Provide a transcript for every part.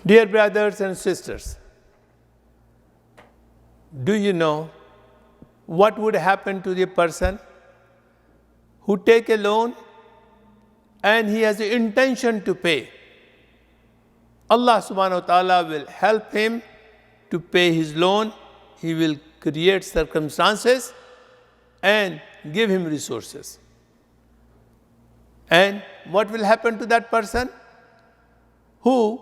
Dear brothers and sisters, do you know what would happen to the person who take a loan and he has the intention to pay? Allah subhanahu wa ta'ala will help him to pay his loan. He will create circumstances and give him resources. And what will happen to that person who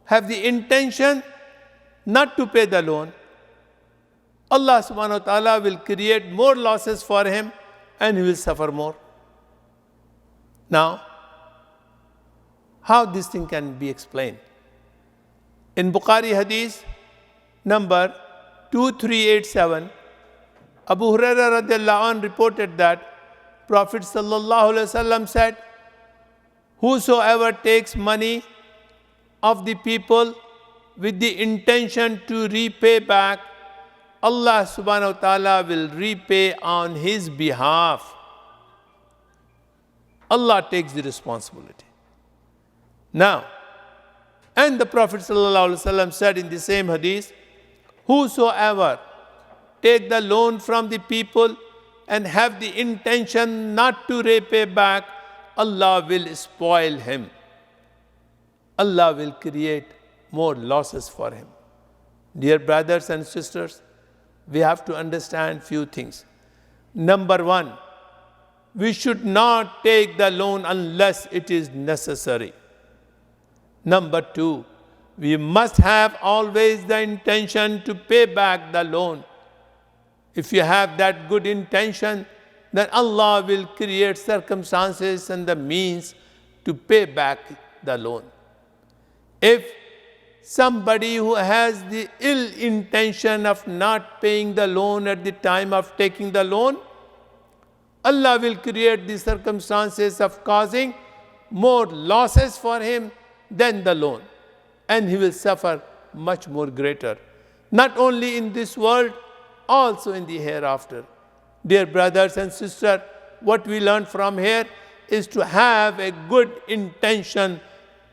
have the intention not to pay the loan? Allah subhanahu wa ta'ala will create more losses for him and he will suffer more. Now, how this thing can be explained? In Bukhari Hadith number 2387, Abu Hurairah radiallahu anh reported that Prophet sallallahu alaihi wasallam said, "Whosoever takes money of the people with the intention to repay back, Allah subhanahu wa ta'ala will repay on his behalf." Allah takes the responsibility. Now, and the Prophet sallallahu alaihi wasallam said in the same hadith, "Whosoever take the loan from the people and have the intention not to repay back, Allah will spoil him. Allah will create more losses for him." Dear brothers and sisters, we have to understand few things. Number one, we should not take the loan unless it is necessary. Number two, we must have always the intention to pay back the loan. If you have that good intention, then Allah will create circumstances and the means to pay back the loan. If somebody who has the ill intention of not paying the loan at the time of taking the loan, Allah will create the circumstances of causing more losses for him than the loan, and he will suffer much more greater, not only in this world, also in the hereafter. Dear brothers and sisters, what we learn from here is to have a good intention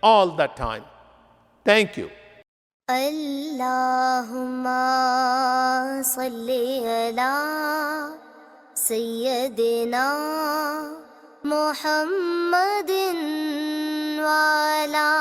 all the time. Thank you. Allahumma salli ala Sayyidina Muhammadin wa ala